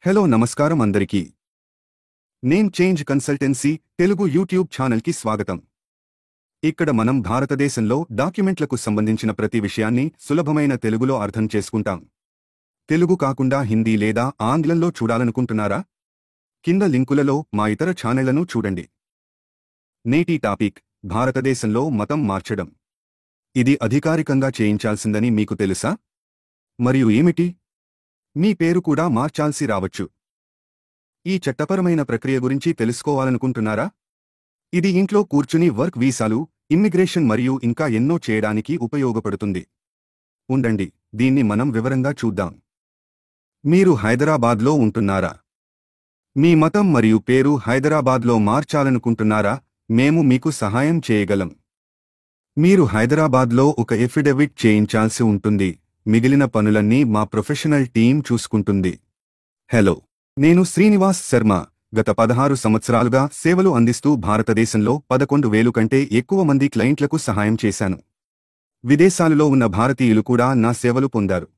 Hello నమస్కారం అందరికీ. Name change consultancy Telugu YouTube ఛానల్కి స్వాగతం. ఇక్కడ మనం భారతదేశంలో డాక్యుమెంట్లకు సంబంధించిన ప్రతి విషయాన్ని సులభమైన తెలుగులో అర్థం చేసుకుంటాం. తెలుగు కాకుండా హిందీ లేదా ఆంగ్లంలో చూడాలనుకుంటున్నారా? కింద లింకులలో మా ఇతర ఛానళ్లను చూడండి. నేటి టాపిక్: భారతదేశంలో మతం మార్చడం. ఇది అధికారికంగా చేయించాల్సిందని మీకు తెలుసా? మరియు ఏమిటి? మీ పేరు కూడా మార్చాల్సి రావచ్చు. ఈ చట్టపరమైన ప్రక్రియ గురించి తెలుసుకోవాలనుకుంటున్నారా? ఇది ఇంట్లో కూర్చుని వర్క్ వీసాలు, ఇమ్మిగ్రేషన్ మరియు ఇంకా ఎన్నో చేయడానికి ఉపయోగపడుతుంది. ఉండండి, దీన్ని మనం వివరంగా చూద్దాం. మీరు హైదరాబాద్లో ఉంటున్నారా? మీ మతం మరియు పేరు హైదరాబాద్లో మార్చాలనుకుంటున్నారా? మేము మీకు సహాయం చేయగలం. మీరు హైదరాబాద్లో ఒక ఎఫిడవిట్ చేయించాల్సి ఉంటుంది. మిగిలిన పనులన్నీ మా ప్రొఫెషనల్ టీం చూసుకుంటుంది. హలో, నేను శ్రీనివాస్ శర్మ. గత 16 సంవత్సరాలుగా సేవలు అందిస్తూ భారతదేశంలో 11,000 కంటే ఎక్కువ మంది క్లయింట్లకు సహాయం చేశాను. విదేశాలలో ఉన్న భారతీయులు కూడా నా సేవలు పొందారు.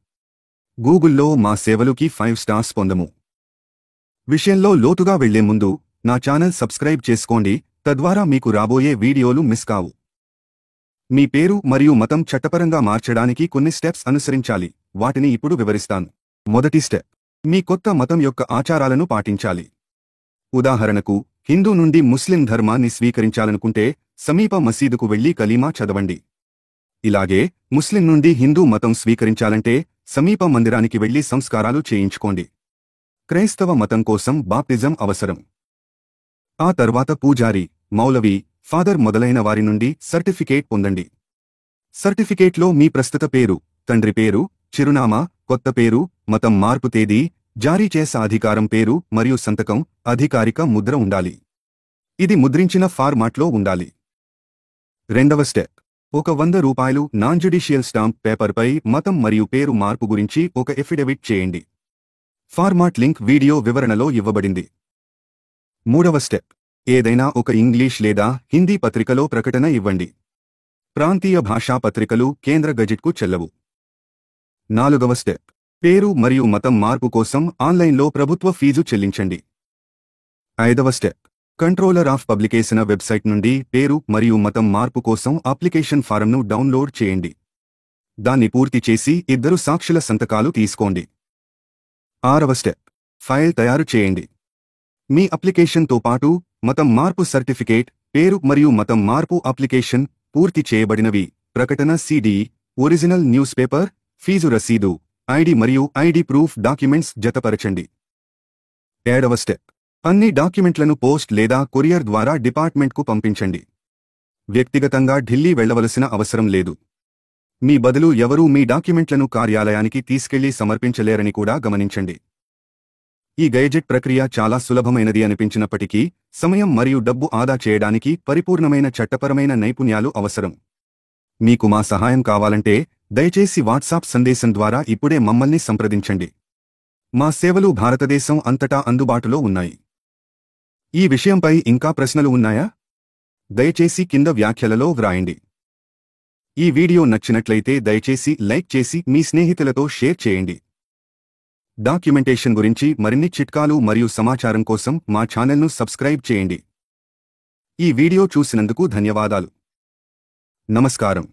గూగుల్లో మా సేవలుకి 5 స్టార్స్ పొందము. విషయంలో లోతుగా వెళ్లే ముందు నా ఛానల్ సబ్స్క్రైబ్ చేసుకోండి, తద్వారా మీకు రాబోయే వీడియోలు మిస్ కావు. మీ పేరు మరియు మతం చట్టపరంగా మార్చడానికి కొన్ని స్టెప్స్ అనుసరించాలి. వాటిని ఇప్పుడు వివరిస్తాను. మొదటి స్టెప్: మీ కొత్త మతం యొక్క ఆచారాలను పాటించాలి. ఉదాహరణకు, హిందూ నుండి ముస్లిం ధర్మాన్ని స్వీకరించాలనుకుంటే సమీప మసీదుకు వెళ్లి కలీమా చదవండి. ఇలాగే ముస్లిం నుండి హిందూ మతం స్వీకరించాలంటే సమీప మందిరానికి వెళ్లి సంస్కారాలు చేయించుకోండి. క్రైస్తవ మతం కోసం బాప్టిజం అవసరం. ఆ తర్వాత పూజారి, మౌలవీ, ఫాదర్ మొదలైన వారి నుండి సర్టిఫికేట్ పొందండి. సర్టిఫికేట్లో మీ ప్రస్తుత పేరు, తండ్రి పేరు, చిరునామా, కొత్త పేరు, మతం మార్పు తేదీ, జారీ చేసే అధికారం పేరు మరియు సంతకం, అధికారిక ముద్ర ఉండాలి. ఇది ముద్రించిన ఫార్మాట్లో ఉండాలి. రెండవ స్టెప్: ఒక 100 రూపాయలు నాన్ జ్యుడిషియల్ స్టాంప్ పేపర్పై మతం మరియు పేరు మార్పు గురించి ఒక ఎఫిడవిట్ చేయండి. ఫార్మాట్ లింక్ వీడియో వివరణలో ఇవ్వబడింది. మూడవ స్టెప్: ఏదైనా ఒక ఇంగ్లీష్ లేదా హిందీ పత్రికలో ప్రకటన ఇవ్వండి. ప్రాంతీయ భాషా పత్రికలు కేంద్ర గజెట్కు చెల్లవు. నాలుగవ స్టెప్: పేరు మరియు మతం మార్పు కోసం ఆన్లైన్లో ప్రభుత్వ ఫీజు చెల్లించండి. ఐదవ step: controller of publication website నుండి పేరు మరియు మతం మార్పు కోసం అప్లికేషన్ ఫారంను డౌన్లోడ్ చేయండి. దాన్ని పూర్తి చేసి 2 సాక్షుల సంతకాలు తీసుకోండి. ఆరవ స్టెప్: ఫైల్ తయారు చేయండి. మీ అప్లికేషన్తో పాటు మతం మార్పు సర్టిఫికేట్, పేరు మరియు మతం మార్పు అప్లికేషన్, పూర్తి చేయబడినవి, ప్రకటన CD, original newspaper, fee రసీదు, ఐడి మరియు ఐడి ప్రూఫ్ డాక్యుమెంట్స్ జతపరచండి. ఏడవ స్టెప్: అన్ని డాక్యుమెంట్లను పోస్ట్ లేదా కొరియర్ ద్వారా డిపార్ట్మెంట్కు పంపించండి. వ్యక్తిగతంగా ఢిల్లీ వెళ్లవలసిన అవసరం లేదు. మీ బదులు ఎవరూ మీ డాక్యుమెంట్లను కార్యాలయానికి తీసుకెళ్లి సమర్పించలేరని కూడా గమనించండి. ఈ గెజెట్ ప్రక్రియ చాలా సులభమైనది అనిపించినప్పటికీ సమయం మరియు డబ్బు ఆదా చేయడానికి పరిపూర్ణమైన చట్టపరమైన నైపుణ్యాలు అవసరం. మీకు మా సహాయం కావాలంటే దయచేసి వాట్సాప్ సందేశం ద్వారా ఇప్పుడే మమ్మల్ని సంప్రదించండి. మా సేవలు భారతదేశం అంతటా అందుబాటులో ఉన్నాయి. ఈ విషయంపై ఇంకా ప్రశ్నలు ఉన్నాయా? దయచేసి కింద వ్యాఖ్యలలో వ్రాయండి. ఈ వీడియో నచ్చినట్లయితే దయచేసి లైక్ చేసి మీ స్నేహితులతో షేర్ చేయండి. డాక్యుమెంటేషన్ గురించి మరిన్ని చిట్కాలు మరియు సమాచారం కోసం మా ఛానల్ను సబ్స్క్రైబ్ చేయండి. ఈ వీడియో చూసినందుకు ధన్యవాదాలు. నమస్కారం.